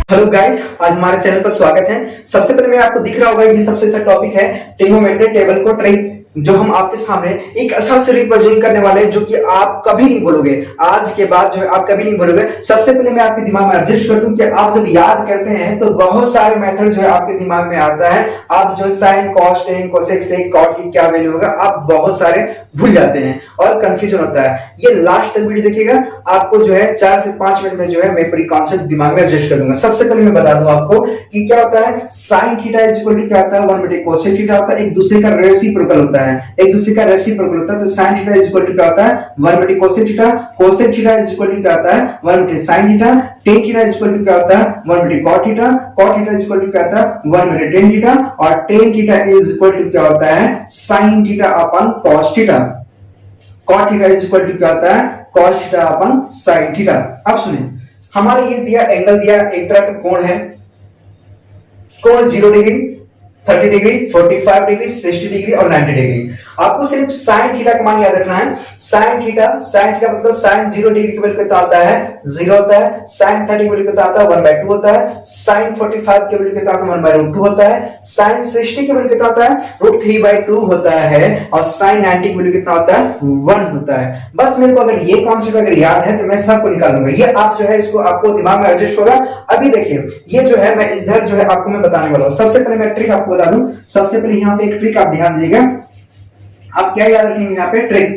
Hello guys, आज हमारे channel पर स्वागत है। सबसे पहले मैं आपको दिख रहा होगा, ये सबसे अच्छा टॉपिक है ट्रिग्नोमेट्री टेबल को ट्रेन, जो हम आपके सामने एक अच्छा से रिप्रेजेंट करने वाले हैं, जो कि आप कभी नहीं भूलोगे। आज के बाद जो है आप कभी नहीं भूलोगे। सबसे पहले मैं आपके दिमाग में एडजस्ट कर दूं कि आप जब याद करते हैं तो बहुत सारे मेथड जो है आपके दिमाग में आता है। आप जो साइन, कॉस, टेन, कोसेक, सेक, कॉट की क्या वैल्यू होगा, आप बहुत सारे भूल जाते हैं और कंफ्यूजन होता है। ये लास्ट तक वीडियो देखिएगा, आपको जो है 4 से 5 मिनट में जो है मैं पूरी कॉन्सेप्ट दिमाग में एडजस्ट कर दूंगा। सबसे पहले मैं बता दूं आपको कि क्या होता है sine theta is equal to क्या होता है 1/cos कोसेक थीटा होता है। एक दूसरे का रेसिप्रोकल होता है, एक दूसरे का रेसिप्रोकल होता है। तो sine theta is equal to क्या होता है 1/cos cosec theta, cosec theta is equal to क्या होता है 1/sin theta, tan theta is equal to क्या होता है 1/cot theta, cot theta is equal to क्या होता है 1/tan थीटा, और tan theta is equal to क्या होता है sin theta upon cos theta. cot theta is equal to क्या होता है cos theta upon sin theta. अब सुनिए, हमारे ये दिया एंगल दिया, एक तरह का कोण है, कोण 0 डिग्री, 30 डिग्री, 45 डिग्री, 60 डिग्री और 90 डिग्री। आपको सिर्फ साइन थीटा का मान याद रखना है। साइन थीटा मतलब साइन 0 डिग्री की वैल्यू कितना होता है 0 होता है, साइन 30 की वैल्यू कितना होता है 1/2 होता है, साइन 45 की वैल्यू कितना होता है 1/√2 होता है, साइन 60 की वैल्यू कितना होता है √3/2 होता है, और साइन 90 की वैल्यू कितना होता है 1 होता है। बस मेरे को अगर ये कॉन्सेप्ट अगर याद है तो मैं सबको निकाल लूंगा। ये आप जो है इसको आपको दिमाग में एडजस्ट होगा। अभी देखिए, ये जो है मैं इधर जो है आपको मैं बताने वाला हूं। सबसे पहले मैं ट्रिक आपको बता दूं। सबसे पहले यहाँ पे एक ट्रिक आप ध्यान दीजिएगा। आप क्या याद रखेंगे यहाँ पे ट्रिक,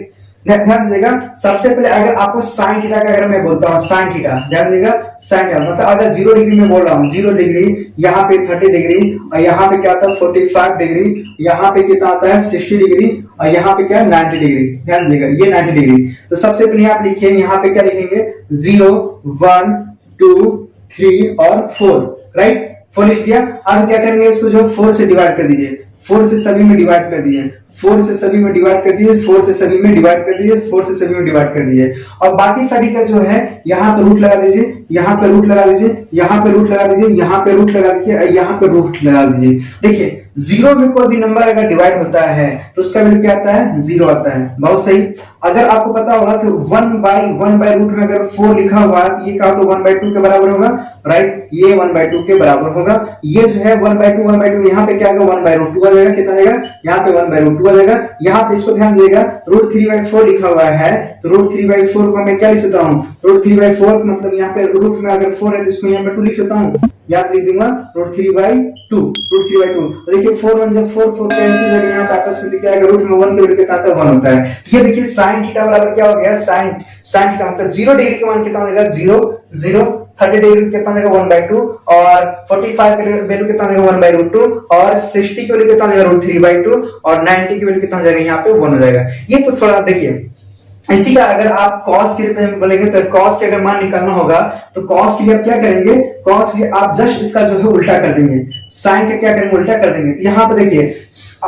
ध्यान दीजिएगा। सबसे पहले अगर आपको साइन थीटा का अगर मैं बोलता हूँ साइन थीटा, ध्यान दीजिएगा साइन थीटा मतलब अगर 0 डिग्री में बोल रहा हूँ 0 डिग्री, यहाँ पे 30 डिग्री, और यहाँ पे क्या आता है 45 डिग्री, यहाँ पे कितना आता है 60 डिग्री, और यहाँ पे क्या है 90 डिग्री। ध्यान दीजिएगा ये 90 डिग्री। तो सबसे पहले आप लिखिए, यहाँ पे क्या लिखेंगे 0, 1, 2, 3 और 4, राइट। 4 लिख दिया। अब क्या करेंगे, इसको जो 4 से डिवाइड कर दीजिए, 4 से सभी में डिवाइड कर दिए, 4 से सभी में डिवाइड कर दिए, 4 से सभी में डिवाइड कर दिए, 4 से सभी में डिवाइड कर दिए, और बाकी सभी का जो है यहाँ पे रूट लगा दीजिए, यहाँ पे रूट लगा दीजिए, यहाँ पे रूट लगा दीजिए, यहाँ पे रूट लगा दीजिए, यहाँ पे रूट लगा दीजिए। देखिए 0 में कोई भी नंबर अगर डिवाइड होता है तो उसका वैल्यू क्या आता है 0 आता है। बहुत सही। अगर आपको पता होगा कि 1/रूट में अगर 4 लिखा हुआ है तो ये क्या तो 1/2 के बराबर होगा, राइट। ये 1/2 के बराबर होगा। ये जो है 1/2 यहाँ पे क्या आएगा 1/√2 आ जाएगा। कितना आएगा यहाँ पे 1/√2 आ जाएगा। यहाँ पे इसको ध्यान दिएगा, √3/4 लिखा हुआ है, तो √3/4 को मैं क्या लिख सकता हूँ √3/4 मतलब यहाँ पे रूट में अगर 4 है तो इसको यहाँ पे 2 लिख सकता हूँ, याद लिख दूंगा √3/2। तो देखिए 4 1 जब 4 4 कैंसिल हो गया, यहाँ पे आपस में क्या आएगा रूट में 1 के वैल्यू कितना आता है 1 होता है। ये देखिए sin थीटा बराबर क्या हो गया sin थीटा मतलब 0 डिग्री का मान कितना हो जाएगा 0 0, 30 डिग्री कितना हो जाएगा 1/2, और 45 की वैल्यू कितना हो जाएगा 1/√2, और 60 की वैल्यू कितना हो जाएगा √3/2, और 90 की वैल्यू कितना हो जाएगा यहाँ पे 1 हो जाएगा। ये तो थोड़ा देखिए, इसी का अगर आप cos के लिए बोलेंगे तो cos के अगर मान निकालना होगा तो cos के लिए आप क्या करेंगे, cos के लिए आप जस्ट इसका जो है उल्टा कर देंगे, sin का क्या करेंगे उल्टा कर देंगे। तो यहाँ पे देखिए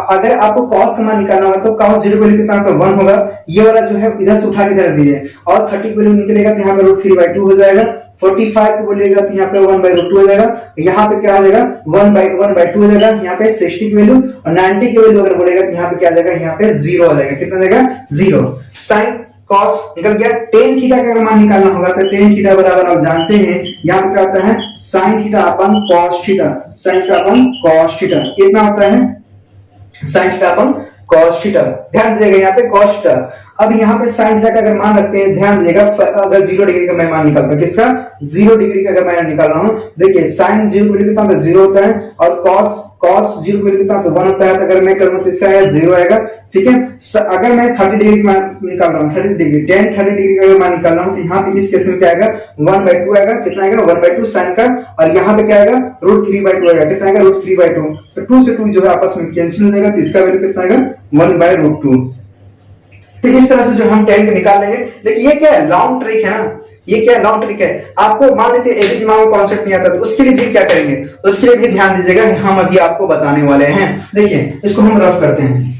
अगर आपको cos का मान निकालना होगा तो cos 0 वैल्यू कितना होगा 1 होगा। ये वाला जो है इधर से उठा के रख दीजिए, और 30 की वैल्यू निकलेगा तो यहाँ पे √3/2 हो जाएगा। 45 को बोलिएगा तो यहाँ पे 1/√2 हो जाएगा। यहाँ पे क्या आ जाएगा 1/2 हो जाएगा। यहाँ पे 60 की वैल्यू और 90 की वैल्यू अगर बोलेगा तो यहाँ पे क्या आ जाएगा यहाँ पे 0 आ जाएगा। कितना जाएगा 0। साइन cos निकल गया। tan थीटा का अगर मान निकालना होगा तो tan थीटा बराबर आप जानते हैं यहाँ पे क्या होता है sin theta upon cos theta, sin theta upon cos theta कितना होता है sin theta upon cos theta. ध्यान दीजिएगा यहाँ पे cos थीटा। अब यहाँ पे sin थीटा का अगर मान रखते हैं, ध्यान दीजिएगा अगर 0 डिग्री का मैं मान निकालता हूँ, किसका 0 डिग्री का अगर मैं निकाल रहा हूँ, देखिए sin 0 वैल्यू कितना होता है 0 होता है, और cos 0 वैल्यू कितना होता है 1 होता है। तो अगर मैं करूँ तो इसका 0 आएगा, ठीक है। अगर मैं 30 डिग्री का मान निकाल रहा हूँ, 30 डिग्री tan 30 डिग्री का मान निकाल रहा हूँ, तो यहाँ पे इस केस में क्या आएगा 1/2 आएगा। कितना आएगा 1/2 sin का, और यहाँ पे क्या आएगा √3/2 आएगा। कितना आएगा √3/2। तो 2 से 2 जो है आपस में कैंसिल हो जाएगा, तो इसका वैल्यू कितना आएगा 1/√2। तो इस तरह से जो हम tan का निकाल लेंगे। लेकिन ये क्या है लॉन्ग ट्रिक है ना, ये क्या लॉन्ग ट्रिक है। आपको मान लेते एक दिमाग में कॉन्सेप्ट नहीं आता तो उसके लिए भी क्या करेंगे, उसके लिए भी ध्यान दीजिएगा, हम अभी आपको बताने वाले हैं। देखिए इसको हम रफ करते हैं।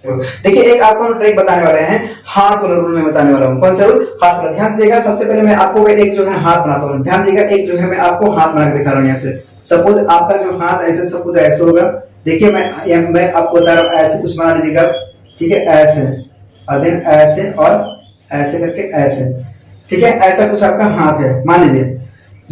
देखिए एक आपको हम ट्रिक बताने वाले हैं, हाथ वाला रूल में बताने वाला हूं। कौन सा रूल, हाथ वाला। ध्यान दीजिएगा, सबसे पहले मैं आपको एक जो है हाथ बनाता हूं। ध्यान दीजिएगा, एक जो है मैं आपको हाथ बना के दिखा रहा हूं। यहाँ से सपोज आपका जो हाथ ऐसे, सपोज ऐसे होगा। देखिए मैं आपको बता रहा हूं, ऐसे कुछ बना लीजिएगा, ठीक है, ऐसे, और देन ऐसे और ऐसे करके ऐसे, ठीक है, ऐसा कुछ आपका हाथ है मान लीजिए।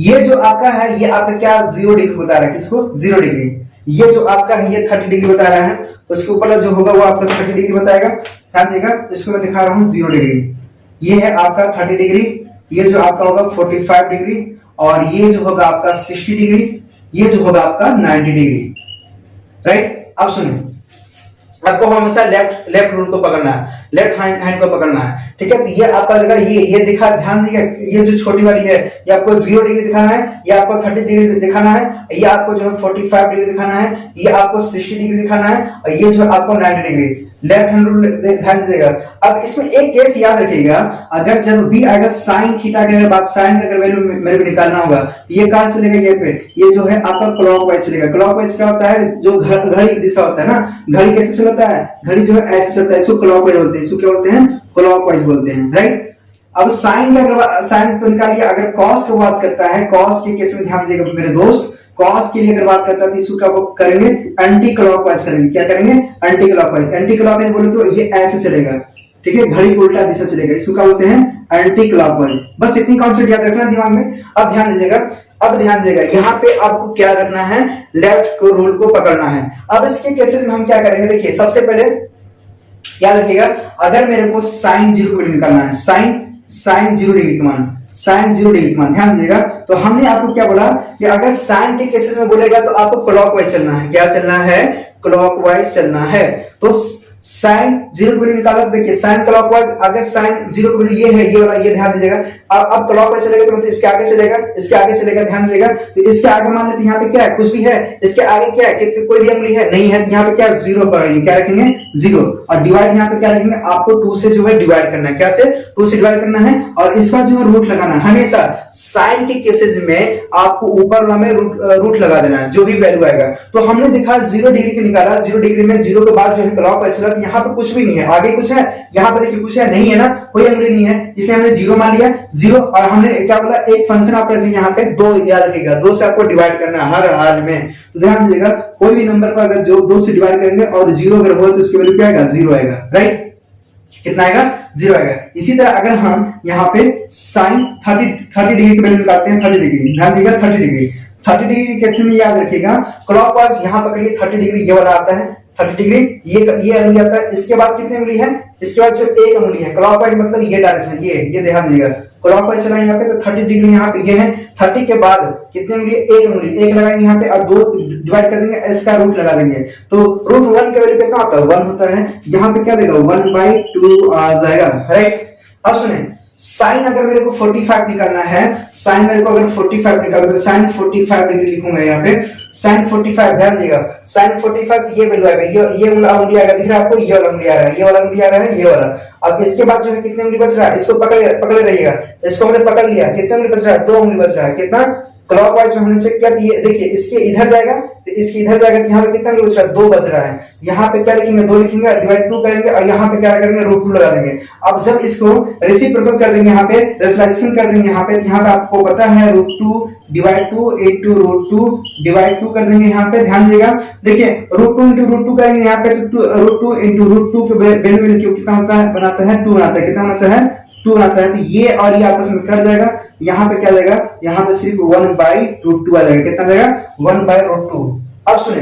ये जो आपका है ये आपका क्या 0 डिग्री बता रहा है, किसको 0 डिग्री। ये जो आपका है ये 30 डिग्री बता रहा है, उसके ऊपर जो होगा वो आपका 30 डिग्री बताएगा। ध्यान देगा, इसको मैं दिखा रहा हूँ 0 डिग्री, ये है आपका 30 डिग्री, ये जो आपका होगा 45 डिग्री, और ये जो होगा आपका 60 डिग्री, ये जो होगा आपका 90 डिग्री। राइट, अब सुनिए, आपको हमेशा लेफ्ट रूल को पकड़ना है, लेफ्ट हैंड को पकड़ना है, ठीक है। तो ये आपका जगह ये दिखा, ध्यान दीजिएगा, ये जो छोटी वाली है ये आपको 0 डिग्री दिखाना है, ये आपको 30 डिग्री दिखाना है, ये आपको जो है 45 डिग्री दिखाना है, ये आपको 60 डिग्री दिखाना है, और ये जो आपको 90 डिग्री। लेफ्ट हैंड रूल ध्यान दीजिएगा। अब इसमें एक केस याद रखिएगा, अगर जब भी अगर साइन थीटा की अगर बात, साइन का अगर वैल्यू मेरे को निकालना होगा तो ये कहां चलेगा, ये पे, ये जो है आपका क्लॉकवाइज चलेगा। क्लॉकवाइज क्या होता है, जो घड़ी की दिशा होता है ना, घड़ी कैसे चलता है, घड़ी जो है ऐसे चलता है, इसको क्लॉकवाइज बोलते हैं, इसको क्या बोलते हैं, क्लॉकवाइज बोलते हैं। राइट, अब साइन का अगर साइन तो निकालिए, अगर कॉस की बात करता है, कॉस के केस में ध्यान दीजिएगा मेरे दोस्त, कॉस के लिए अगर बात करता है तो इसको क्या करेंगे, एंटी क्लॉकवाइज करेंगे। क्या करेंगे, एंटी क्लॉकवाइज। एंटी क्लॉकवाइज बोले तो ये ऐसे चलेगा, ठीक है, घड़ी को उल्टा दिशा चलेगा, इसको क्या बोलते हैं, एंटी क्लॉकवाइज। बस इतनी कॉन्सेप्ट याद रखना दिमाग में। अब ध्यान दीजिएगा, अब ध्यान दीजिएगा, यहाँ पे आपको क्या करना है, लेफ्ट को रूल को पकड़ना है। अब इसके केसेस में हम क्या करेंगे, देखिए सबसे पहले याद रखिएगा, अगर मेरे को साइन 0 डिग्री निकालना है, साइन 0 डिग्री का मान, साइन 0 डिग्री का मान, ध्यान दीजिएगा। तो हमने आपको क्या बोला कि अगर साइन के केसेस में बोलेगा तो आपको क्लॉकवाइज चलना है। क्या चलना है, क्लॉकवाइज चलना है। तो साइन 0 डिग्री निकाला, तो देखिए साइन क्लॉकवाइज, अगर साइन 0 डिग्री ये है, ये वाला, ये ध्यान दीजिएगा। अब क्लॉकवाइज चलेगा तो मतलब इसके आगे चलेगा, इसके आगे चलेगा, ध्यान दीजिएगा। तो इसके आगे मान लेते यहाँ पे क्या है, कुछ भी है, इसके आगे क्या है, कोई भी अंगुली है, नहीं है, यहाँ पे क्या 0 पकड़ेंगे, क्या रखेंगे 0, और डिवाइड यहाँ पे क्या रखेंगे, आपको 2 से जो है डिवाइड करना है। क्या से, 2 से डिवाइड करना है, और इसका जो है रूट लगाना है। हमेशा साइन के केसेस में आपको ऊपर वाला में रूट लगा देना है, जो भी वैल्यू आएगा। तो हमने देखा 0 डिग्री के निकाला, 0 डिग्री में 0 के बाद जो है क्लॉकवाइज चला, तो यहाँ पे कुछ भी नहीं है, आगे कुछ है, यहाँ पे देखिए कुछ है, नहीं है ना, कोई अंगुली नहीं है, इसलिए हमने 0 मान लिया, 0। और हमने क्या बोला, एक फंक्शन आप रख लिया यहाँ पे 2, याद रखिएगा 2 से आपको डिवाइड करना है हर हाल में। तो ध्यान दीजिएगा, कोई भी नंबर पर अगर जो 2 से डिवाइड करेंगे और 0 अगर हो तो उसकी वैल्यू क्या आएगा, 0 आएगा। राइट, कितना आएगा, 0 आएगा। इसी तरह अगर हम यहाँ पे साइन 30 डिग्री की वैल्यू निकालते हैं, 30 डिग्री, ध्यान दीजिएगा 30 डिग्री कैसे में याद रखिएगा, क्लॉकवाइज यहाँ पकड़िए 30 डिग्री, ये वाला आता है 30 डिग्री, ये अंगुली आता है। इसके बाद कितनी अंगुली है, इसके बाद जो एक अंगुली है, क्लॉकवाइज मतलब ये डायरेक्शन, ये ध्यान दीजिएगा, क्लॉकवाइज चला यहाँ पे, तो 30 डिग्री यहाँ पे ये है। 30 के बाद कितनी अंगुली, एक अंगुली, एक लगाएंगे यहाँ पे, और 2 डिवाइड कर देंगे, इसका रूट लगा देंगे। तो रूट 1 का वैल्यू कितना होता है, 1 होता है। यहाँ पे क्या देगा, 1/2 आ जाएगा। राइट, अब सुने, साइन अगर मेरे को 45 निकालना है, साइन मेरे को अगर 45 निकालना है, साइन 45 डिग्री लिखूंगा यहाँ पे, साइन 45, ध्यान दिएगा, साइन 45 ये वैल्यू आएगा, ये अंगुली आएगा, दिख रहा है आपको, ये वाला अंगुली आ रहा है, ये वाला अंगुली आ रहा है, ये वाला। अब इसके बाद जो है कितने अंगुली बच रहा है, इसको पकड़े रहिएगा, इसको हमने पकड़ लिया, कितने अंगुली बच रहा है, 2 अंगुली बच रहा है। कितना, क्लॉकवाइज में हमने चेक किया, ये देखिए इसके इधर जाएगा, तो इसके इधर जाएगा, यहाँ पे कितना अंगुली बच रहा है, 2 बच रहा है। यहाँ पे क्या लिखेंगे, 2 लिखेंगे, डिवाइड 2 करेंगे, और यहाँ पे क्या करेंगे, रूट 2 लगा देंगे। अब जब इसको रेसिप्रोकल कर देंगे, यहाँ पे रेशनलाइजेशन कर देंगे, यहाँ पे आपको पता है root 2 divide 2 into root 2 divide 2 कर देंगे। यहाँ पे ध्यान दीजिएगा, देखिए रूट 2 into रूट 2 करेंगे, यहाँ पे रूट 2 into रूट 2 के वैल्यू मिलकर कितना होता है, बनाता है 2 बनाता है, कितना बनाता है 2 बनाता है। तो ये और ये आपस में कट जाएगा, यहाँ पे क्या जाएगा, यहाँ पे सिर्फ 1/√2 आ जाएगा, कितना जाएगा 1/√2। अब सुने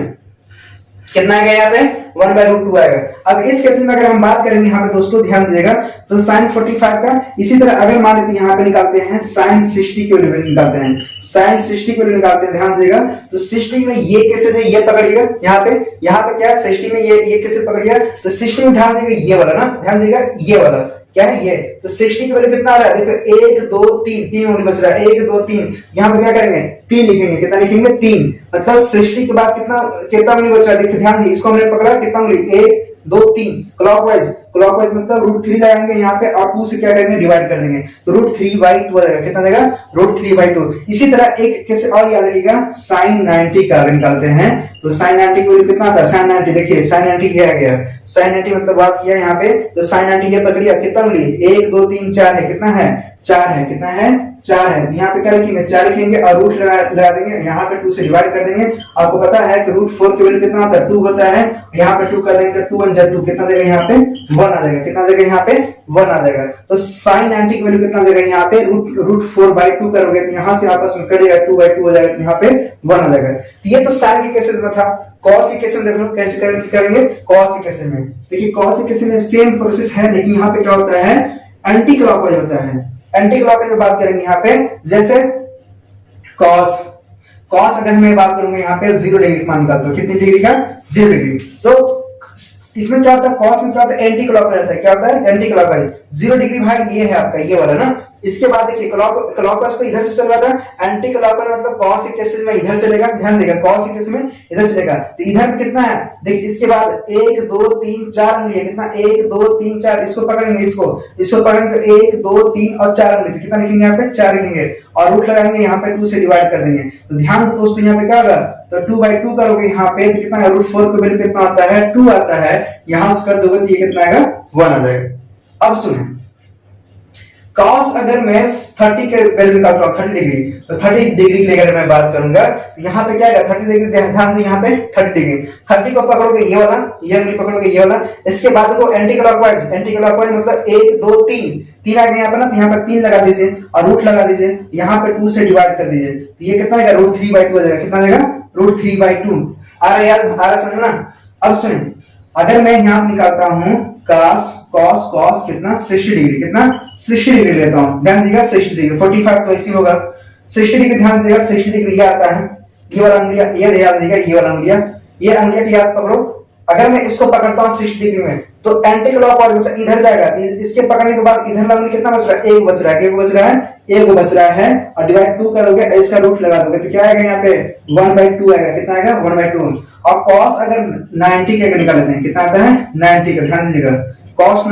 कितना आएगा, यहाँ पे 1/√2 आएगा। अब इस केस में अगर हम बात करेंगे यहाँ पे दोस्तों ध्यान दीजिएगा, तो साइन 45 का, इसी तरह अगर मान लेते हैं यहाँ पे निकालते हैं साइन 60 की वैल्यू निकालते हैं, साइन 60 की वैल्यू निकालते हैं, ध्यान दीजिएगा। तो 60 में ये केसेस है, ये पकड़िएगा, यहाँ पे क्या है 60 में ये केसेस पकड़िएगा। तो 60 में ध्यान दीजिएगा, ये वाला ना, ध्यान दीजिएगा ये वाला क्या है ये, तो 60 की वैल्यू कितना आ रहा है, देखो 1 2 3 3 अंगुली बच रहा है, 1 2 3, यहाँ पे क्या करेंगे 3 लिखेंगे, कितना लिखेंगे 3, मतलब 60 के बाद कितना अंगुली बच रहा है, देखिए ध्यान दीजिए, इसको हमने पकड़ा कितना अंगुली 1 2 3, क्लॉकवाइज मतलब रूट 3 लगाएंगे यहाँ पे, और 2 से क्या करेंगे डिवाइड कर देंगे, तो रूट 3/2 आ जाएगा, कितना देगा रूट 3/2। इसी तरह एक कैसे और याद रखिएगा, साइन 90 का अगर निकालते हैं, तो साइन 90 की वैल्यू कितना आता है, साइन 90 देखिए साइन 90 ये आ गया, साइन 90 मतलब बात किया यहाँ पे, तो साइन 90 ये पकड़िए, कितना अंगुली 1 2 3 4 है, कितना है 4 है, कितना है 4 है। यहाँ पे क्या लिखेंगे 4 लिखेंगे और रूट लगा देंगे, यहाँ पे 2 से डिवाइड कर देंगे। आपको पता है कि रूट 4 की वैल्यू कितना होता है 2 होता है, यहाँ पे 2 कर देंगे तो 2 1 2 कितना देगा यहाँ पे 1 आ जाएगा। कितना आ जाएगा यहाँ पे 1 आ जाएगा। तो साइन 90 की वैल्यू कितना आ जाएगा यहाँ पे रूट 4/2 करोगे तो यहाँ से आपस में कटेगा 2/2 हो जाएगा, तो यहाँ पे 1 आ जाएगा। तो ये तो साइन के केसेस में था। कॉस के केस में देख लो कैसे करेंगे। कॉस के केस में देखिए, कॉस के केस में सेम प्रोसेस है, लेकिन यहाँ पे क्या होता है एंटी क्लॉकवाइज होता है। एंटी क्लॉकवाइज में बात करेंगे यहाँ पे, जैसे कॉस अगर मैं बात करूंगा यहाँ पे 0 डिग्री मान निकालता हूँ, कितनी डिग्री का 0 डिग्री। तो इसमें क्या होता है, कॉस में क्या होता है एंटी क्लॉकवाइज होता है। क्या होता है एंटी क्लॉकवाइज। 0 डिग्री भाई ये है आपका ये वाला ना। इसके बाद देखिए क्लॉकवाइज तो इधर से चल रहा था, एंटी क्लॉकवाइज मतलब कॉस के केसेस में इधर चलेगा। ध्यान देगा, कॉस के केस में इधर चलेगा। तो इधर कितना है देखिए, इसके बाद 1 2 3 4 उंगली है। कितना 1 2 3 4, इसको पकड़ेंगे, इसको पकड़ेंगे तो 1 2 3 और 4 उंगली। तो कितना लिखेंगे यहाँ पे 4 लिखेंगे और रूट लगाएंगे यहाँ पे 2 से डिवाइड कर देंगे। तो ध्यान दो दोस्तों, यहाँ पे क्या होगा तो 2/2 करोगे यहाँ पे तो कितना रूट 4 का वैल्यू कितना आता है 2 आता है। यहां से कर दोगे तो ये कितना आएगा 1 आ जाएगा। अब सुने, कॉस अगर मैं 30 के वैल्यू निकालता हूं 30 डिग्री, तो 30 डिग्री के लिए अगर मैं बात करूंगा तो यहाँ पे क्या आएगा 30 डिग्री। ध्यान दो यहाँ पे 30 डिग्री, 30 को पकड़ोगे ये वाला, ये उंगली पकड़ोगे ये वाला। इसके बाद देखो एंटी क्लॉकवाइज मतलब 1 2 3 आ गया यहाँ पे ना, तो यहाँ पे 3 लगा दीजिए और रूट लगा दीजिए, यहाँ पे 2 से डिवाइड कर दीजिए। तो ये कितना आएगा रूट 3/2 हो जाएगा। कितना आ जाएगा रूट 3/2। आ रहा याद आ रहा समझ ना। अब सुनिए, अगर मैं यहाँ निकालता हूँ कॉस कितना 60 डिग्री, कितना 60 डिग्री लेता हूँ। ध्यान दीजिएगा 60 डिग्री 45 तो ऐसी होगा 60 डिग्री। ध्यान दीजिएगा 60 डिग्री ये आता है, ये वाला उंगलिया, ये ध्यान दीजिएगा ये वाला उंगलिया, ये उंगलिया की याद पकड़ो। अगर मैं इसको पकड़ता हूँ 60 डिग्री में तो एंटी क्लॉकवाइज मतलब इधर जाएगा। इसके पकड़ने के बाद इधर लगने कितना बच रहा है 1 बच रहा है, 1 बच रहा है और डिवाइड 2 करोगे, इसका रूट लगा दोगे तो क्या आएगा यहाँ पे 1/2 आएगा। कितना आएगा 1/2। और कॉस अगर 90 के अगर निकाल लेते हैं कितना आता है 90 का। ध्यान दीजिएगा कॉस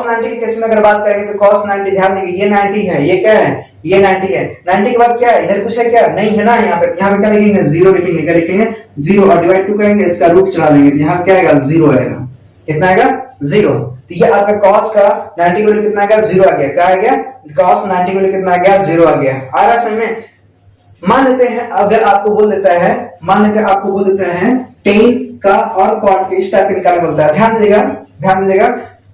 90 के केस में अगर बात करेंगे तो कॉस 90, ध्यान दीजिए ये 90 है, ये क्या है ये 90 है। 90 के बाद क्या है इधर कुछ है क्या नहीं है ना, यहाँ पे क्या लिखेंगे 0 लिखेंगे। क्या लिखेंगे 0 और डिवाइड 2 करेंगे, इसका रूट चला देंगे तो यहाँ क्या आएगा 0 आएगा। कितना आएगा 0। तो ये आपका कॉस का 90 वैल्यू कितना आएगा 0 आ गया। क्या आ गया कॉस 90 वैल्यू कितना आ गया 0 आ गया। आ रहा समझ में। मान लेते हैं अगर आपको बोल देता है, मान लेते हैं आपको बोल देता है टेन का और कॉट के इस टाइप के निकालने बोलता है। ध्यान दीजिएगा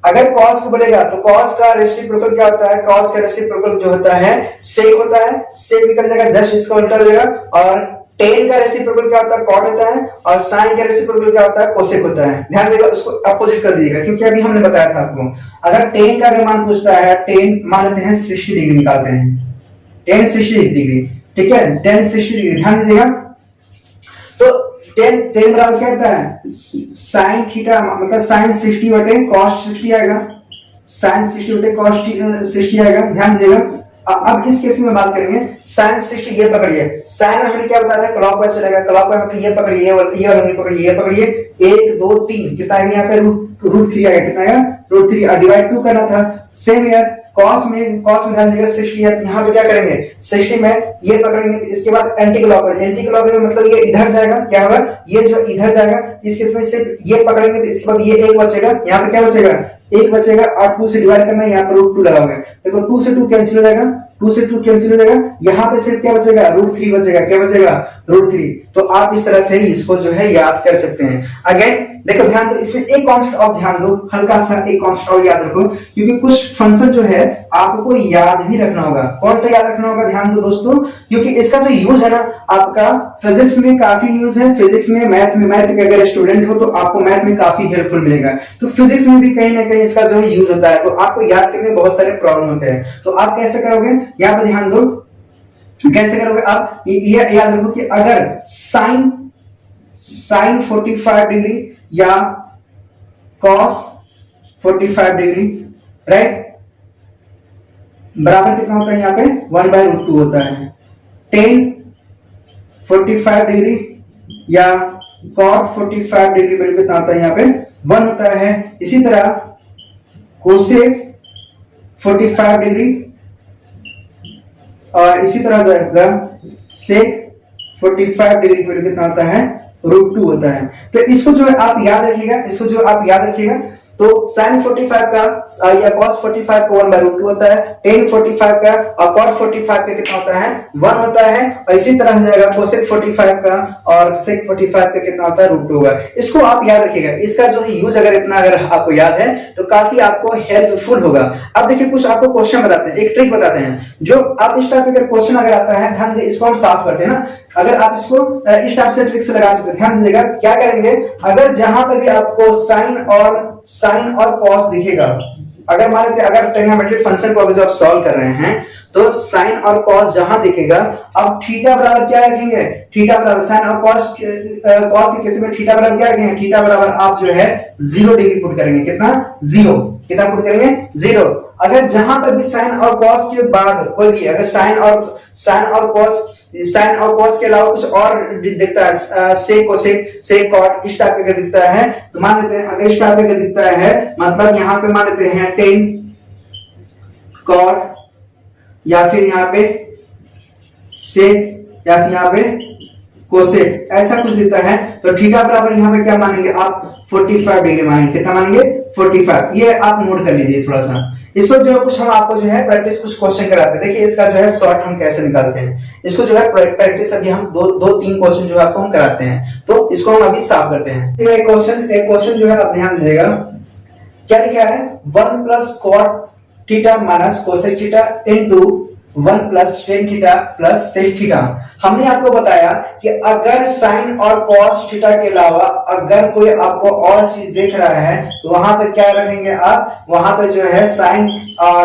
अगर कॉस को बोलेगा तो कॉस का रेसिप्रोकल क्या होता है, कॉस का रेसिप्रोकल जो होता है सेक होता है, सेक निकल जाएगा जस्ट इसका उल्टा हो जाएगा। और टेन का रेसिप्रोकल क्या होता है कॉट होता है, और साइन का रेसिप्रोकल क्या होता है कोसेक होता है। ध्यान दीजिएगा उसको अपोजिट कर दीजिएगा, क्योंकि अभी हमने बताया था आपको अगर टेन का अगर मान पूछता है, टेन मान लेते हैं 60 डिग्री निकालते हैं, टेन 60 डिग्री, ठीक है 10 60 डिग्री। ध्यान दीजिएगा तो 10 बराबर क्या होता है साइन थीटा, मतलब साइन 60 बटे कॉस 60 आएगा, साइन 60 बटे कॉस 60 आएगा। ध्यान दीजिएगा अब इस केस में बात करेंगे साइन 60, ये पकड़िए, साइन में हमने क्या बताया था क्लॉकवाइज चलेगा, क्लॉकवाइज मतलब ये पकड़िए, ये वाला पकड़िए, ये पकड़िए 1 2 3 कितना आएगा यहाँ पे रूट 3 आएगा। कितना आएगा रूट 3 और डिवाइड 2 करना था। सेम यार कॉस में ध्यान दीजिएगा 60 है तो यहाँ पे क्या करेंगे 60 में ये पकड़ेंगे, इसके बाद एंटी क्लॉकवाइज मतलब ये इधर जाएगा, क्या होगा ये जो इधर जाएगा, इस केस में सिर्फ ये पकड़ेंगे तो इसके बाद ये 1 बचेगा, यहाँ पे क्या बचेगा 1 बचेगा और 2 से डिवाइड करना है, यहाँ पे रूट 2 लगाओगे। देखो 2 से 2 कैंसिल हो जाएगा, 2 से 2 कैंसिल हो जाएगा, यहाँ पे सिर्फ क्या बचेगा रूट 3 बचेगा। क्या बचेगा रूट 3। तो आप इस तरह से ही इसको जो है याद कर सकते हैं। अगेन देखो ध्यान दो, इसमें एक कॉन्सेप्ट और ध्यान दो, हल्का सा एक कॉन्सेप्ट और याद रखो, क्योंकि कुछ फंक्शन जो है आपको याद ही रखना होगा। कौन सा याद रखना होगा ध्यान दो दोस्तों, क्योंकि इसका जो यूज है ना आपका फिजिक्स में काफी यूज है, फिजिक्स में मैथ के अगर स्टूडेंट हो तो आपको मैथ में काफी हेल्पफुल मिलेगा। तो फिजिक्स में भी कहीं ना कहीं इसका जो है यूज होता है, तो आपको याद करने में बहुत सारे प्रॉब्लम होते हैं। तो आप कैसे करोगे यहाँ पे ध्यान दो, कैसे करोगे आप ये याद रखो कि अगर साइन 45 डिग्री या कॉस 45 डिग्री राइट बराबर कितना होता है यहाँ पे 1/√2 होता है। टेन 45 डिग्री या कॉट 45 डिग्री वैल्यू कितना होता है यहाँ पे 1 होता है। इसी तरह कोसेक 45 डिग्री और इसी तरह जाएगा सेक 45 डिग्री वैल्यू कितना होता है √2 होता है। तो इसको जो है आप याद रखिएगा, इसको जो आप याद रखिएगा तो sin 45 का या cos 45 का 1/√2 होता है, tan 45 का और cot 45 का कितना होता है 1 होता है, और इसी तरह हो जाएगा cosec 45 का और sec 45 का कितना होता है √2 होगा। इसको आप याद रखिएगा, इसका जो है यूज अगर इतना अगर आपको याद है तो काफी आपको हेल्पफुल होगा। अब देखिए कुछ आपको क्वेश्चन बताते हैं, एक ट्रिक बताते हैं, जो आप इस टाइप का क्वेश्चन अगर आता है, ध्यान दीजिए इसको हम साफ करते हैं ना, अगर आप इसको इस टाइप से ट्रिक से लगा सकते हैं। ध्यान दीजिएगा क्या करेंगे, अगर जहां पर भी आपको साइन और कॉस दिखेगा, अगर मान लेते अगर ट्रिग्नोमेट्रिक फंक्शन को अगर जो आप सॉल्व कर रहे हैं तो साइन और कॉस जहां दिखेगा, अब थीटा बराबर क्या रखेंगे, थीटा बराबर साइन और कॉस के केस में थीटा बराबर क्या रखेंगे, थीटा बराबर आप जो है 0 डिग्री पुट करेंगे, कितना 0, कितना पुट करेंगे 0। अगर जहां पर भी साइन और कॉस के बाद कोई भी अगर साइन और कॉस के अलावा कुछ और दिखता है, सेक कोसेक सेक कॉट इस टाइप का दिखता है, तो मान लेते हैं अगर इस टाइप का दिखता है, मतलब यहाँ पे मान लेते हैं टेन कॉट या फिर यहाँ पे सेक या फिर यहाँ पे कोसेक, ऐसा कुछ दिखता है, तो थीटा बराबर यहाँ पे क्या मानेंगे आप 45 डिग्री मानेंगे, कितना मानेंगे 45। ये आप नोट कर लीजिए थोड़ा सा। इस पर जो है कुछ हम आपको जो है प्रैक्टिस कुछ क्वेश्चन कराते हैं। देखिए इसका जो है शॉर्ट हम कैसे निकालते हैं, इसको जो है प्रैक्टिस अभी हम दो तीन क्वेश्चन जो है आपको हम कराते हैं, तो इसको हम अभी साफ करते हैं। एक क्वेश्चन जो है आप ध्यान दीजिएगा, क्या लिखा है 1 plus cot theta minus cosec theta into 1 plus tan theta plus sec theta. हमने आपको बताया कि अगर साइन और कॉस थीटा के अलावा अगर कोई आपको और चीज देख रहा है तो वहां पे क्या रखेंगे आप, वहां पे जो है साइन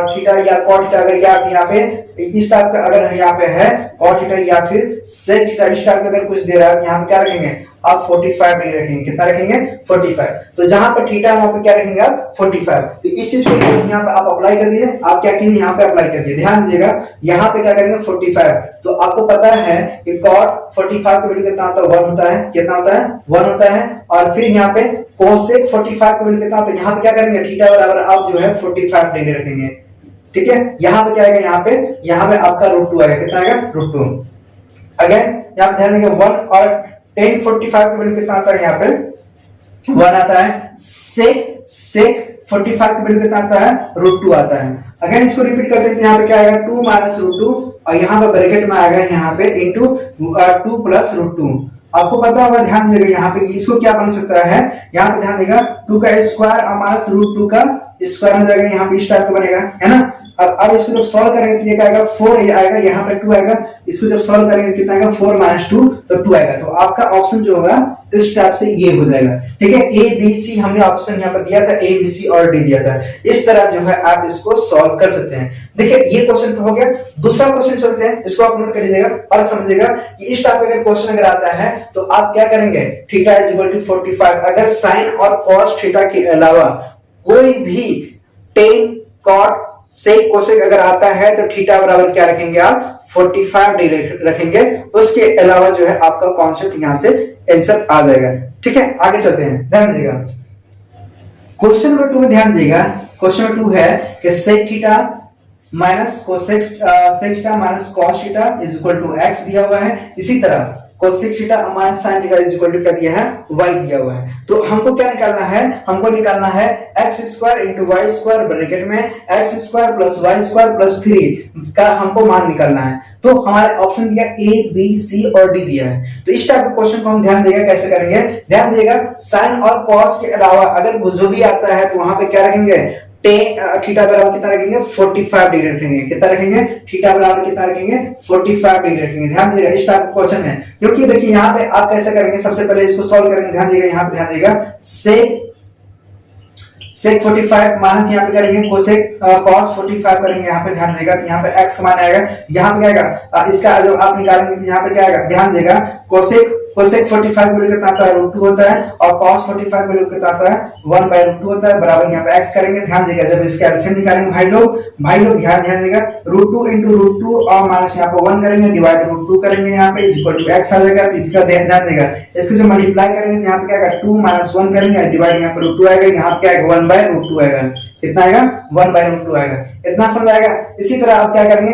थीटा या कॉट थीटा, अगर यहाँ पे इस टाइप का अगर यहाँ पे है कॉट थीटा या फिर सेक थीटा इस टाइप का अगर कुछ दे रहा है, यहाँ पे क्या रखेंगे आप 45 डिग्री रखेंगे, कितना रखेंगे 45। तो जहां पर थीटा वहां पे क्या रखेंगे आप 45। तो इस चीज को यहाँ पे आप अप्लाई कर दिए, आप क्या कीजिए यहाँ पे अप्लाई कर दिए, ध्यान दीजिएगा यहाँ पे क्या करेंगे 45। तो आपको पता है कि cot 45 का वैल्यू कितना होता है 1 होता है, कितना होता है 1 होता है, और फिर यहाँ पे cosec 45 का वैल्यू कितना होता है, यहाँ पे क्या करेंगे थीटा बराबर आप जो है 45 डिग्री रखेंगे, ठीक है। यहाँ पे क्या आएगा, यहाँ पे आपका √2 आएगा, कितना आएगा √2। अगेन यहाँ पे ध्यान देंगे 1 और tan 45 का वैल्यू कितना आता है, यहाँ पे 1 आता है, sec 45 का वैल्यू कितना आता है √2 आता है। अगेन इसको रिपीट करते हैं, यहाँ पे क्या आएगा 2 माइनस √2 और यहाँ पे ब्रैकेट में आएगा यहाँ पे इंटू 2 प्लस √2। आपको पता होगा, ध्यान देगा यहाँ पे इसको क्या बन सकता है, यहाँ पे ध्यान देगा 2 का स्क्वायर और माइनस √2 का स्क्वायर हो जाएगा, यहाँ पे इस टाइप का बनेगा, है ना। अब इसको जब सॉल्व करेंगे तो ये क्या आएगा 4 ये आएगा, यहाँ पे 2 आएगा, इसको जब सॉल्व करेंगे कितना आएगा 4 माइनस 2 तो 2 आएगा। तो आपका ऑप्शन जो होगा इस टाइप से ये हो जाएगा, ठीक है। ए बी सी हमने ऑप्शन यहाँ पर दिया था, ए बी सी और डी दिया था। इस तरह जो है आप इसको सॉल्व कर सकते हैं। देखिए ये क्वेश्चन तो हो गया, दूसरा क्वेश्चन चलते हैं, इसको आप नोट कर लीजिएगा और समझिएगा कि इस टाइप का अगर क्वेश्चन अगर आता है तो आप क्या करेंगे, थीटा इज इक्वल टू 45, अगर साइन और कॉस थीटा के अलावा कोई भी टेन कॉट सेक कोसेक अगर आता है तो थीटा बराबर क्या रखेंगे आप 45 डिग्री रखेंगे, उसके अलावा जो है आपका कॉन्सेप्ट यहां से आंसर आ जाएगा, ठीक है। आगे चलते हैं, ध्यान दीजिएगा क्वेश्चन नंबर 2 में, ध्यान दीजिएगा क्वेश्चन नंबर 2 है कि sec theta minus cosec theta minus cos theta is equal to x दिया हुआ है, इसी तरह cosec theta minus sine theta is equal to क्या दिया है y दिया हुआ है। तो हमको क्या निकालना है, हमको निकालना है x square into y square bracket में x square plus y square plus 3 का हमको मान निकालना है। तो हमारे ऑप्शन दिया ए बी सी और डी दिया है। तो इस टाइप के क्वेश्चन को हम ध्यान देगा कैसे करेंगे, ध्यान दीजिएगा साइन और कॉस के अलावा अगर जो भी आता है तो वहां पे क्या रखेंगे, थीटा बराबर कितना रखेंगे 45 डिग्री रखेंगे, कितना रखेंगे थीटा बराबर कितना रखेंगे 45 डिग्री रखेंगे। ध्यान दीजिएगा इस टाइप का क्वेश्चन है, क्योंकि देखिए यहाँ पे आप कैसे करेंगे, सबसे पहले इसको सॉल्व करेंगे, ध्यान दीजिएगा यहाँ पे ध्यान दीजिएगा सेक 45 माइनस यहाँ पे करेंगे कोसेक कॉस 45 करेंगे, यहाँ पे ध्यान दीजिएगा यहाँ पे x मान आएगा, यहाँ पे क्या आएगा इसका जो आप निकालेंगे यहाँ पे क्या आएगा, ध्यान दीजिएगा कोसेक 45 वैल्यू कितना आता है √2 होता है और cos 45 वैल्यू कितना आता है 1/√2 होता है, बराबर यहाँ पे x करेंगे। ध्यान दीजिएगा जब इसका एलसीएम निकालेंगे भाई लोग ध्यान दीजिएगा √2 इंटू √2 और माइनस यहाँ पे 1 करेंगे डिवाइड √2 करेंगे, यहाँ पे इज इक्वल टू x आ जाएगा। तो इसका ध्यान दीजिएगा इसको जो मल्टीप्लाई करेंगे तो यहाँ पे क्या आएगा 2 - 1 करेंगे डिवाइड यहाँ पे √2 आएगा, यहाँ पे क्या आएगा 1/√2 आएगा। कितना आएगा 1/√2 आएगा। इतना समझ आएगा। इसी तरह आप क्या करेंगे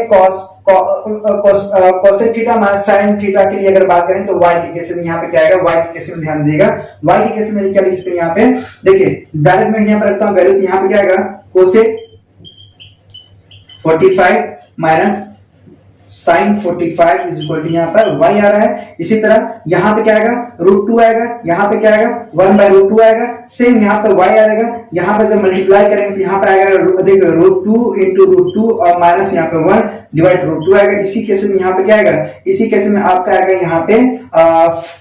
cosec theta minus sine theta के लिए अगर बात करें तो y के केस में यहाँ पे क्या आएगा, y के केस में ध्यान दीजिएगा। y के केस में क्या लिख सकते हैं यहाँ पे, देखिए डायरेक्ट मैं यहाँ पे रखता हूँ वैल्यू, तो यहाँ पे क्या आएगा cosec 45 minus sine 45 is equal to यहाँ पर y आ रहा है। इसी तरह यहाँ पे क्या आएगा √2 आएगा, यहाँ पे क्या आएगा 1/√2 आएगा। सेम यहाँ पे y आएगा, यहाँ पे जब मल्टीप्लाई करेंगे तो यहाँ पे आएगा देखो √2 इंटू √2 और माइनस यहाँ पे 1 डिवाइड √2 आएगा। इसी केस में यहाँ पे क्या आएगा, इसी केस में आपका आएगा यहाँ पे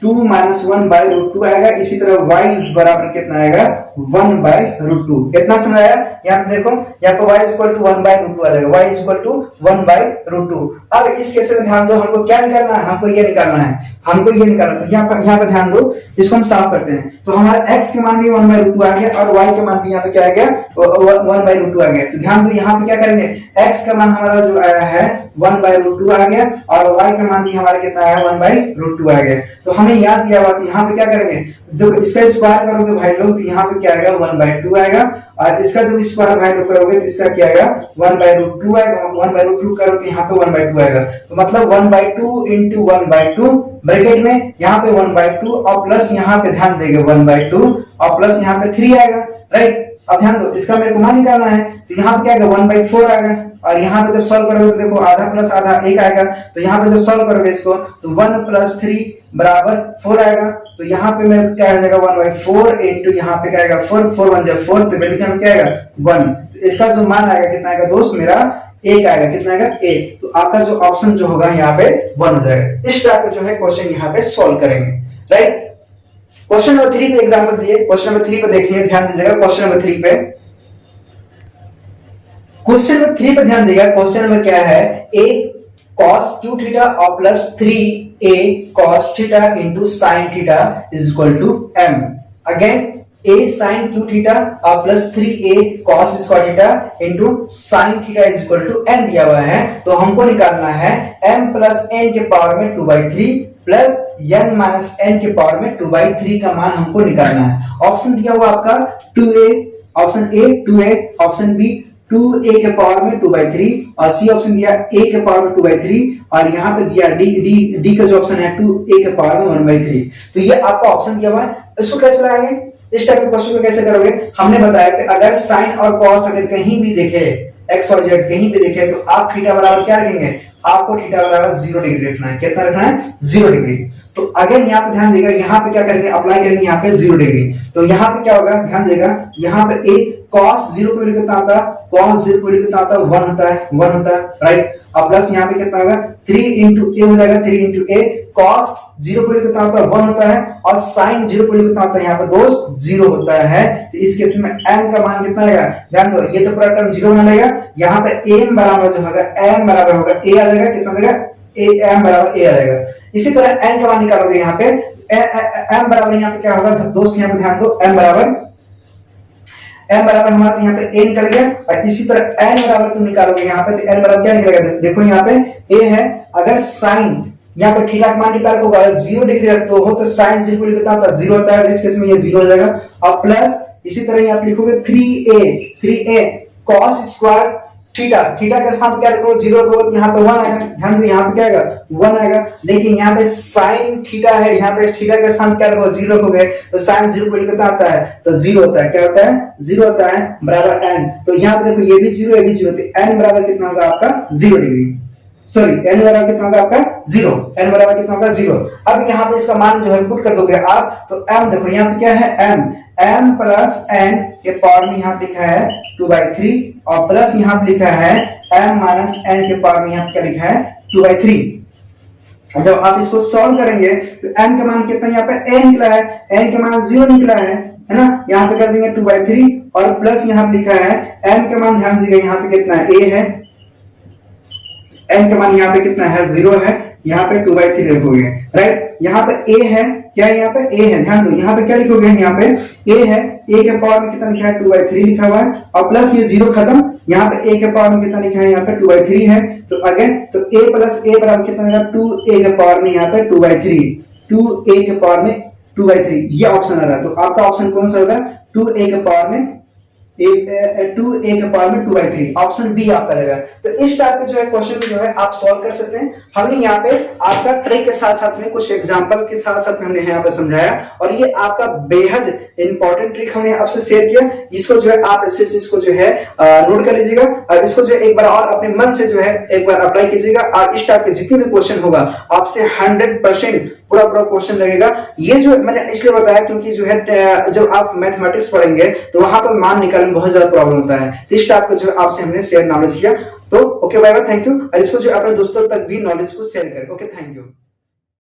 2 माइनस 1/√2 आएगा। इसी तरह y इज बराबर कितना आएगा 1/√2। इतना समझाया। यहाँ पे देखो यहाँ पे y इज इक्वल टू 1/√2 आ जाएगा, y इज इक्वल टू 1/√2। अब इस केस में ध्यान दो, हमको क्या निकालना है, हमको ये निकालना है, हमको ये निकालना। तो यहाँ पे ध्यान दो, इसको हम साफ करते हैं। तो हमारा x के मान भी 1/√2 आ गया और y के मान भी यहाँ पे क्या आ गया 1/√2 आ गया। तो ध्यान दो यहाँ पे क्या करेंगे, x का मान हमारा जो आया है 1/√2 आ गया और y का मान भी हमारा कितना आया 1/√2 आ गया। तो हमें याद दिया हुआ, यहाँ पे क्या करेंगे, देखो इसका स्क्वायर करोगे भाई लोग तो यहाँ पे क्या आएगा 1/2 आएगा और इसका जब स्क्वायर भाई लोग करोगे तो इसका क्या आएगा 1/√2 आएगा। 1/√2 करो तो यहाँ पे 1/2 आएगा। तो मतलब 1/2 इंटू 1/2 ब्रैकेट में यहाँ पे 1/2 और प्लस यहाँ पे ध्यान देंगे 1/2 और प्लस यहाँ पे 3 आएगा, राइट। अब ध्यान दो, इसका मेरे को मान निकालना है तो यहाँ पे क्या आएगा 1/4 आएगा और यहाँ पे जब सॉल्व करोगे तो देखो आधा प्लस आधा 1 आएगा। तो यहाँ पे जब सॉल्व करोगे इसको तो 1 + 3 बराबर 4 आएगा। तो यहाँ पे मेरे क्या हो जाएगा 1/4 इंटू यहाँ पे क्या आएगा 4, 4 1 जा 4, तो मेरे क्या आएगा 1। तो इसका जो मान आएगा कितना आएगा दोस्त मेरा 1 आएगा। कितना आएगा 1। तो आपका जो ऑप्शन जो होगा यहाँ पे 1 हो जाएगा। इस टाइप का जो है क्वेश्चन यहाँ पे सॉल्व करेंगे, राइट। क्वेश्चन नंबर 3 पे एग्जांपल दिए। क्वेश्चन नंबर 3 पे देखिए, ध्यान दीजिएगा। क्वेश्चन नंबर 3 पे ध्यान दीजिएगा। क्वेश्चन नंबर क्या है, a cos 2 थीटा और plus 3a cos theta into sine theta is equal to m। Again a sin 2 theta और plus 3a cos square theta into sine theta is equal to n दिया हुआ है। तो हमको निकालना है m प्लस n के पावर में 2/3 प्लस n माइनस n के पावर में 2/3 का मान हमको निकालना है। ऑप्शन दिया हुआ आपका 2a, option A 2a, option B 2a के पावर में 2/3 और सी ऑप्शन दिया a के पावर में 2/3 और यहाँ पे दिया डी का जो ऑप्शन है 2a के पावर में 1/3। तो ये आपका ऑप्शन दिया हुआ है। इसको कैसे लगाएंगे, इस टाइप के क्वेश्चन को कैसे करोगे, हमने बताया कि अगर साइन और कॉस अगर कहीं भी देखे एक्स और जेड कहीं भी देखे तो आप थीटा बराबर क्या रखेंगे, आपको थीटा बराबर 0 डिग्री रखना है। कितना रखना है 0 डिग्री। तो अगर यहाँ पे ध्यान देगा, यहाँ पे क्या करेंगे अप्लाई करेंगे यहाँ पे 0 डिग्री। तो यहाँ पे क्या होगा ध्यान देगा, यहाँ पे a cos 0 को कितना आता है, cos 0 को कितना आता है 1 होता है, 1 होता है, राइट। और प्लस यहाँ पे कितना होगा 3 इंटू ए हो जाएगा, 3 इंटू ए cos 0 को कितना होता है 1 होता है और sin 0 को कितना होता है यहाँ पे दोस्त 0 होता है। तो इस केस में m का मान कितना आएगा, ध्यान दो ये तो पूरा टर्म 0 बना लेगा। यहाँ पे m बराबर जो होगा m बराबर होगा a आ जाएगा, कितना देगा m बराबर a आ जाएगा। इसी तरह n का मान निकालोगे यहाँ पे m बराबर यहाँ पे क्या होगा दोस्त, यहाँ पे ध्यान दो m बराबर हमारा यहाँ पे a निकल गया और इसी तरह n बराबर तुम निकालोगे यहाँ पे तो n बराबर क्या निकलेगा, देखो यहाँ पे a है। अगर साइन यहाँ पे थीटा का मान कितना होगा 0 डिग्री रखते हो तो साइन 0 कितना होता है 0 होता है। इस केस में ये 0 हो जाएगा और प्लस इसी तरह यहाँ पे लिखोगे 3a cos square theta, theta का स्थान क्या रखोगे 0 रखोगे तो यहाँ पे 1 आएगा। ध्यान दो यहाँ पे क्या आएगा 1 आएगा। लेकिन यहाँ पे साइन थीटा है, यहाँ पे थीटा का स्थान क्या रखोगे 0 रखोगे तो साइन 0 को कितना आता है तो 0 होता है। क्या होता है 0 होता है बराबर n। तो यहाँ पे देखो ये भी 0 ये भी 0, तो n बराबर कितना होगा आपका 0 डिग्री, सॉरी n बराबर कितना होगा आपका 0, n बराबर कितना होगा 0। अब यहाँ पे इसका मान जो है पुट कर दोगे आप तो m देखो यहाँ पे क्या है m प्लस n के पावर में यहाँ पे लिखा है 2/3 और प्लस यहाँ पे लिखा है m माइनस n के पावर में यहाँ पे क्या लिखा है 2/3। जब आप इसको सॉल्व करेंगे तो m का मान कितना यहाँ पे n निकला है, n का मान 0 निकला है ना। यहाँ पे कर देंगे 2/3 और प्लस यहाँ पे लिखा है m का मान, ध्यान दीजिएगा यहाँ पे कितना a है, n का मान यहाँ पे कितना है 0 है, यहाँ पे 2/3 रखोगे, राइट। यहाँ पे a है, क्या है यहाँ पे a है, ध्यान दो यहाँ पे क्या लिखोगे, यहाँ पे a है, a के पावर में कितना लिखा है 2/3 लिखा हुआ है और प्लस ये 0 खत्म, यहाँ पे a के पावर में कितना लिखा है यहाँ पे 2/3 है। तो अगेन तो a प्लस a बराबर कितना देगा 2a के पावर में यहाँ पे 2/3, 2a के पावर में 2/3 ये ऑप्शन आ रहा है। तो आपका ऑप्शन कौन सा होगा 2a के पावर में टू ए के पावर में 2/3, ऑप्शन बी आपका रहेगा। तो इस टाइप के जो है क्वेश्चन जो है आप सॉल्व कर सकते हैं। हमने यहाँ पे आपका ट्रिक के साथ साथ में कुछ एग्जांपल के साथ साथ में हमने यहाँ पे समझाया, और ये आपका बेहद इंपॉर्टेंट ट्रिक हमने आपसे शेयर किया। इसको जो है आप इसको जो है नोट कर लीजिएगा, और इसको जो है एक बार और अपने मन से जो है एक बार अप्लाई कीजिएगा, और इस टाइप के जितने भी क्वेश्चन होगा आपसे 100% पूरा क्वेश्चन लगेगा। ये जो मैंने इसलिए बताया क्योंकि जो है जब आप मैथमेटिक्स पढ़ेंगे तो वहां पर मान निकालने में बहुत ज्यादा प्रॉब्लम होता है। तो इस टाइप का जो आपसे हमने शेयर नॉलेज किया। तो okay bye bye, thank you. और इसको जो अपने दोस्तों तक भी नॉलेज को शेयर करें। Okay, thank you.